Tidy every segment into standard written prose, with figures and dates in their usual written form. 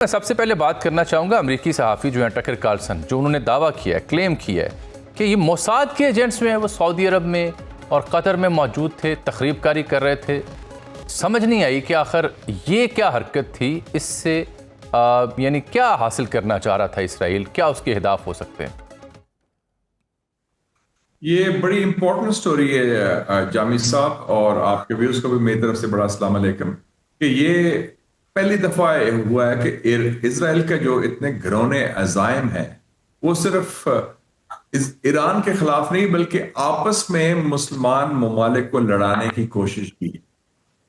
میں سب سے پہلے بات کرنا چاہوں گا امریکی صحافی جو ہیں ٹکر کارلسن، جو انہوں نے دعویٰ کیا ہے، کلیم کیا ہے کہ یہ موساد کے ایجنٹس میں وہ سعودی عرب میں اور قطر میں موجود تھے، تخریب کاری کر رہے تھے۔ سمجھ نہیں آئی کہ آخر یہ کیا حرکت تھی، اس سے یعنی کیا حاصل کرنا چاہ رہا تھا اسرائیل، کیا اس کے اہداف ہو سکتے ہیں؟ یہ بڑی امپورٹنٹ سٹوری ہے جامی صاحب، اور آپ کے ویوز کو بھی میری طرف سے بڑا السلام علیکم۔ کہ یہ پہلی دفعہ ہوا ہے کہ اسرائیل کا جو اتنے گھرونے عزائم ہیں وہ صرف ایران کے خلاف نہیں بلکہ آپس میں مسلمان ممالک کو لڑانے کی کوشش کی۔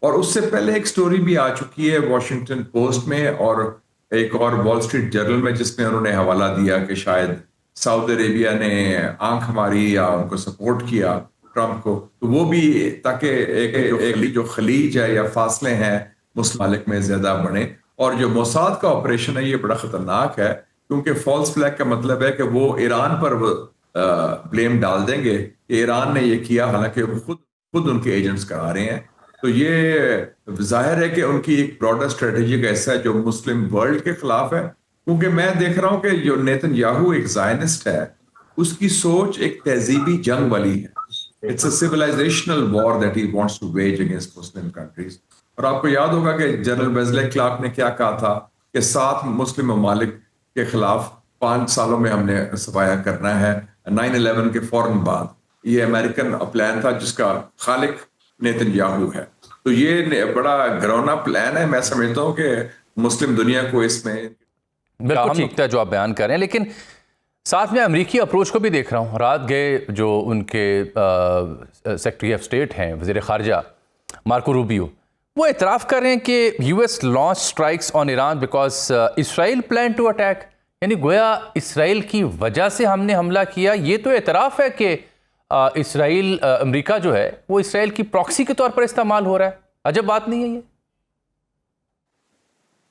اور اس سے پہلے ایک سٹوری بھی آ چکی ہے واشنگٹن پوسٹ میں اور ایک اور وال اسٹریٹ جرنل میں، جس میں انہوں نے حوالہ دیا کہ شاید سعودی عربیہ نے آنکھ ماری یا ان کو سپورٹ کیا ٹرمپ کو، تو وہ بھی تاکہ ایک جو خلیج ہے یا فاصلے ہیں مسلم ممالک میں زیادہ بڑھیں۔ اور جو موساد کا آپریشن ہے یہ بڑا خطرناک ہے، کیونکہ فالس فلیگ کا مطلب ہے کہ وہ ایران پر بلیم ڈال دیں گے کہ ایران نے یہ کیا، حالانکہ وہ خود ان کے ایجنٹس کرا رہے ہیں۔ تو یہ ظاہر ہے کہ ان کی ایک براڈر اسٹریٹجی کا حصہ ہے جو مسلم ورلڈ کے خلاف ہے، کیونکہ میں دیکھ رہا ہوں کہ جو نیتن یاہو ایک زائنسٹ ہے، اس کی سوچ ایک تہذیبی جنگ والی ہے۔ It's a civilizational war that he wants to wage against Muslim countries۔ اور آپ کو یاد ہوگا کہ جنرل ویزلے کلارک نے کیا کہا تھا کہ 7 مسلم ممالک کے خلاف 5 سالوں میں ہم نے صفایا کرنا ہے 9/11 کے فوراً بعد۔ یہ امریکن پلان تھا جس کا خالق نیتن یاہو ہے۔ تو یہ بڑا گھرونا پلان ہے، میں سمجھتا ہوں کہ مسلم دنیا کو اس میں بالکل ٹھیک تھا جو آپ بیان کر رہے ہیں، لیکن ساتھ میں امریکی اپروچ کو بھی دیکھ رہا ہوں۔ رات گئے جو ان کے سیکرٹری آف اسٹیٹ ہیں، وزیر خارجہ مارکو روبیو، وہ اعتراف کر رہے ہیں کہ U S launch strikes on Iran because Israel plan to attack, یعنی گویا اسرائیل کی وجہ سے ہم نے حملہ کیا۔ یہ تو اعتراف ہے کہ اسرائیل امریکہ جو ہے وہ اسرائیل کی پراکسی کے طور پر استعمال ہو رہا ہے۔ عجب بات نہیں ہے یہ؟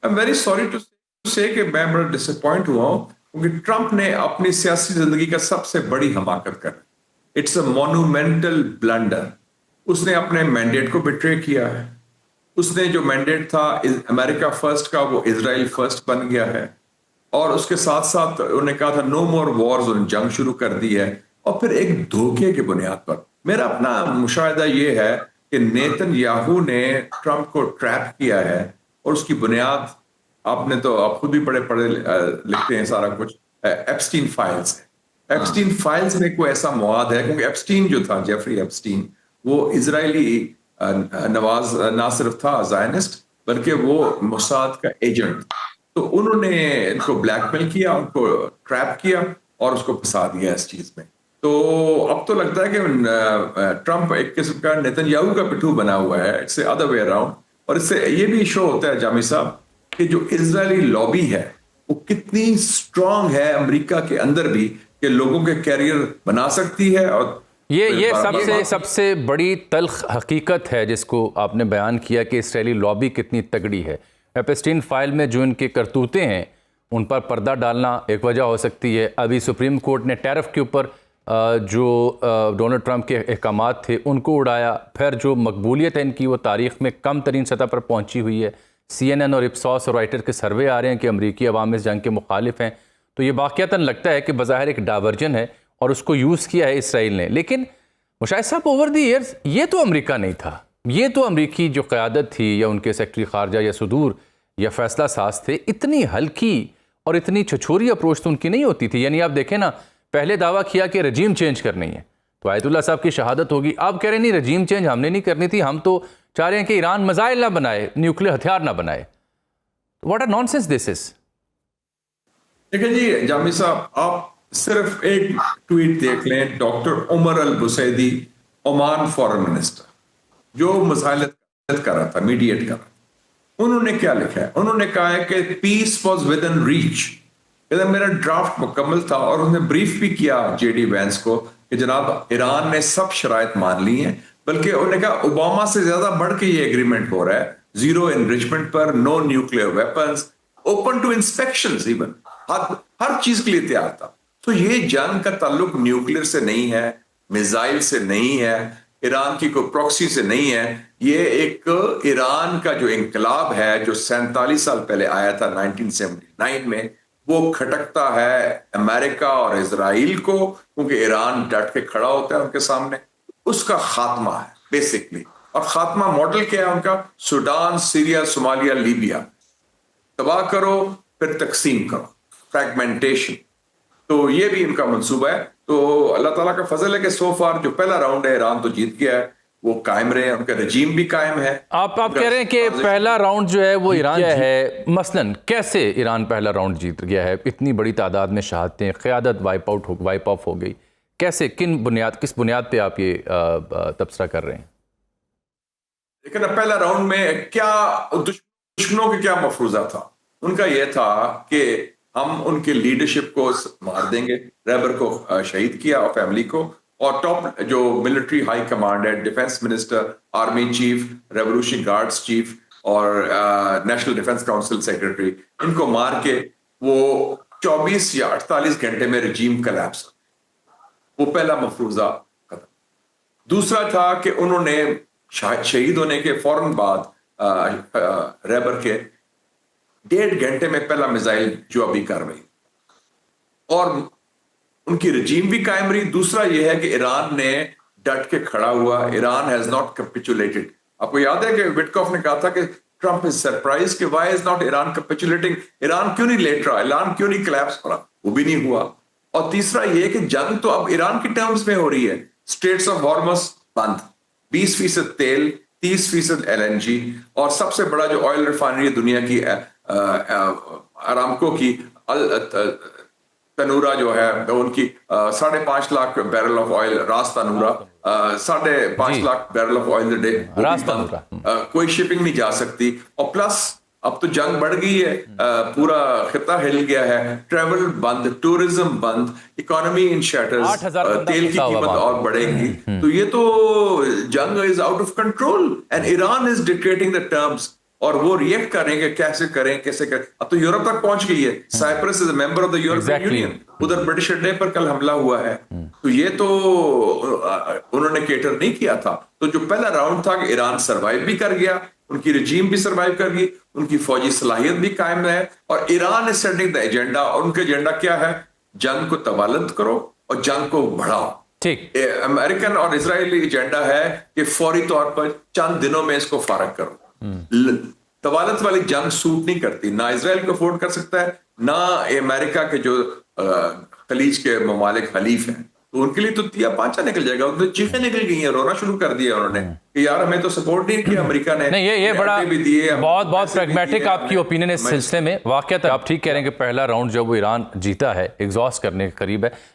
I'm very sorry to say کہ میں بڑا ڈس اپوائنٹ ہوا ہوں، کیونکہ ٹرمپ نے اپنی سیاسی زندگی کا سب سے بڑی حماقت کر، اٹس اے مونومنٹل بلنڈر۔ اس نے اپنے مینڈیٹ کو بٹرے کیا ہے۔ اس نے جو مینڈیٹ تھا امریکہ فرسٹ کا وہ اسرائیل فرسٹ بن گیا ہے، اور اس کے ساتھ ساتھ انہوں نے کہا تھا نو مور وارز، اور جنگ شروع کر دی ہے، اور پھر ایک دھوکے کی بنیاد پر۔ میرا اپنا مشاہدہ یہ ہے کہ نیتن یاہو نے ٹرمپ کو ٹریپ کیا ہے، اور اس کی بنیاد آپ خود بھی پڑھے لکھتے ہیں سارا کچھ، ایپسٹین فائلز ہے۔ ایپسٹین فائلز میں کوئی ایسا مواد ہے، کیونکہ ایپسٹین جو تھا، جیفری ایپسٹین، وہ اسرائیلی نواز نہ صرف تھا زائنسٹ بلکہ وہ موساد کا ایجنٹ، تو انہوں نے ان کو بلیک میل کیا، ان کو ٹریپ کیا اور اس کو پھنسا دیا اس چیز میں۔ تو اب تو لگتا ہے کہ ٹرمپ ایک قسم کا نیتن یاہو کا پٹھو بنا ہوا ہے، it's the other way around. اور اس سے یہ بھی شو ہوتا ہے جامی صاحب کہ جو اسرائیلی لابی ہے وہ کتنی اسٹرانگ ہے امریکہ کے اندر بھی، کہ لوگوں کے کیریئر بنا سکتی ہے۔ اور یہ سب سے بڑی تلخ حقیقت ہے جس کو آپ نے بیان کیا کہ اسرائیلی لابی کتنی تگڑی ہے۔ ایپسٹین فائل میں جو ان کے کرتوتے ہیں ان پر پردہ ڈالنا ایک وجہ ہو سکتی ہے۔ ابھی سپریم کورٹ نے ٹیرف کے اوپر جو ڈونلڈ ٹرمپ کے احکامات تھے ان کو اڑایا، پھر جو مقبولیت ہے ان کی وہ تاریخ میں کم ترین سطح پر پہنچی ہوئی ہے۔ CNN اور اپسوس اور رائٹر کے سروے آ رہے ہیں کہ امریکی عوام اس جنگ کے مخالف ہیں، تو یہ واقعتاً لگتا ہے کہ بظاہر ایک ڈائیورژن ہے اور اس کو یوز کیا ہے اسرائیل نے۔ لیکن مشاہد صاحب، اوور دی ایئرز یہ تو امریکہ نہیں تھا، یہ تو امریکی جو قیادت تھی یا ان کے سیکرٹری خارجہ یا صدور یا فیصلہ ساز تھے، اتنی ہلکی اور اتنی چھچوری اپروچ تو ان کی نہیں ہوتی تھی۔ یعنی آپ دیکھیں نا، پہلے دعویٰ کیا کہ رجیم چینج کرنی ہے، تو آیت اللہ صاحب کی شہادت ہوگی، آپ کہہ رہے ہیں نہیں رجیم چینج ہم نے نہیں کرنی تھی، ہم تو چاہ رہے ہیں کہ ایران میزائل نہ بنائے، نیوکلیر ہتھیار نہ بنائے۔ واٹ اے نانسنس دس از۔ دیکھیں جی جامی صاحب، آپ صرف ایک ٹویٹ دیکھ لیں، ڈاکٹر عمر البسیدی، عمان فارن منسٹر، جو مزاحلت کر رہا تھا، میڈیٹ کر رہا تھا، انہوں نے کیا لکھا ہے؟ انہوں نے کہا ہے کہ پیس واز ود ان ریچ۔ میرا ڈرافٹ مکمل تھا، اور انہوں نے بریف بھی کیا جے ڈی وینس کو کہ جناب ایران نے سب شرائط مان لی ہیں، بلکہ انہوں نے کہا اوباما سے زیادہ بڑھ کے یہ ایگریمنٹ ہو رہا ہے، زیرو انریچمنٹ پر، no nuclear weapons, open to inspections, even ہر چیز کے لیے تیار تھا۔ تو یہ جنگ کا تعلق نیوکلیئر سے نہیں ہے، میزائل سے نہیں ہے، ایران کی کوئی پروکسی سے نہیں ہے. یہ ایک ایران کا جو انقلاب ہے جو 47 سال پہلے آیا تھا 1979 میں، وہ کھٹکتا ہے امریکہ اور اسرائیل کو، کیونکہ ایران ڈٹ کے کھڑا ہوتا ہے ان کے سامنے. اس کا خاتمہ ہے بیسکلی. اور خاتمہ ماڈل کیا ہے ان کا؟ Sudan, Syria, Somalia, Libya. تباہ کرو پھر تقسیم کرو، فریگمنٹیشن. تو یہ بھی ان کا منصوبہ ہے. تو اللہ تعالیٰ کا فضل ہے کہ سو فار جو پہلا راؤنڈ ہے ایران تو جیت گیا ہے، وہ قائم رہے ہیں، ان کا رجیم بھی قائم ہے. آپ کہہ رہے ہیں کہ پہلا راؤنڈ جو ہے وہ ایران ہے. مثلاً کیسے ایران پہلا راؤنڈ جیت گیا ہے؟ اتنی بڑی تعداد میں شہادتیں، قیادت وائپ آف ہو گئی. کیسے، کس بنیاد پہ آپ یہ تبصرہ کر رہے ہیں؟ لیکن پہلا راؤنڈ میں کیا دشمنوں کے کیا مفروضہ تھا؟ ان کا یہ تھا کہ ہم ان کے لیڈرشپ کو مار دیں گے. ریبر کو شہید کیا اور فیملی کو، اور ٹاپ جو ملٹری ہائی کمانڈ ہے، defence minister, army chief, revolution guards chief اور نیشنل ڈیفنس کاؤنسل سیکرٹری، ان کو مار کے وہ 24 یا 48 گھنٹے میں رجیم کلیپس. وہ پہلا مفروضہ ختم. دوسرا تھا کہ انہوں نے شہید ہونے کے فوراً بعد ریبر کے 1.5 گھنٹے میں پہلا میزائل جو ابھی کارروائی، اور ان کی رجیم بھی قائم رہی. دوسرا یہ ہے کہ ایران نے ڈٹ کے کھڑا ہوا. Iran has not capitulated. آپ کو یاد ہے کہ وٹکوف نے کہا تھا کہ ٹرمپ از سرپرائز کہ why is not Iran capitulating. Iran کیوں نہیں لیٹ رہا، ایران کیوں نہیں کلیپس ہو رہا؟ وہ بھی نہیں ہوا. اور تیسرا یہ کہ جنگ تو اب ایران کی ٹرمز میں ہو رہی ہے. اسٹریٹس آف ہارمز بند، 20% تیل، 30% LNG، اور سب سے بڑا جو آئل ریفائنری ہے دنیا کی ارامکو کی تنورا جو ہے ان کی 5.5 lakh barrel of oil, Ras Tanura 5.5 lakh barrel of oil day, کوئی شپنگ نہیں جا سکتی. اور پلس اب تو جنگ بڑھ گئی ہے، پورا خطہ ہل گیا ہے، ٹریول بند، ٹورزم بند، اکانومی ان شیٹرز، تیل کی قیمت اور بڑھے گی. تو یہ تو جنگ is out of control and Iran is dictating the terms. اور وہ ریئیکٹ کریں گے کیسے کریں کیسے کریں. اب تو یورپ تک پہنچ گئی ہے. Cyprus is a member of the European union, ادھر برٹش اڈے پر کل حملہ ہوا ہے. تو یہ تو انہوں نے کیٹر نہیں کیا تھا. تو جو پہلا راؤنڈ تھا کہ ایران سروائیو بھی کر گیا، ان کی رجیم بھی سروائیو کر گئی، ان کی فوجی صلاحیت بھی قائم ہے، اور ایران از سیٹنگ دا ایجنڈا. اور ان کا ایجنڈا کیا ہے؟ جنگ کو توالد کرو اور جنگ کو بڑھاؤ. ٹھیک. امریکن اور اسرائیلی ایجنڈا ہے کہ فوری طور پر چند دنوں میں اس کو فارغ کرو. توالت والی جنگ سوٹ نہیں کرتی، نہ اسرائیل کو افورڈ کر سکتا ہے، نہ امریکہ کے جو خلیج کے ممالک حلیف ہیں. تو ان کے لیے تو تیا پانچا نکل جائے گا. ان تو چیخیں نکل گئی ہیں، رونا شروع کر دیا انہوں نے کہ یار ہمیں تو سپورٹ نہیں کیا امریکہ نے. نہیں، یہ بڑا بہت پریگمیٹک آپ کی اوپینین اس سلسلے میں. واقعات آپ ٹھیک کہہ رہے ہیں کہ پہلا راؤنڈ جو وہ ایران جیتا ہے، ایگزاسٹ کرنے کے قریب ہے.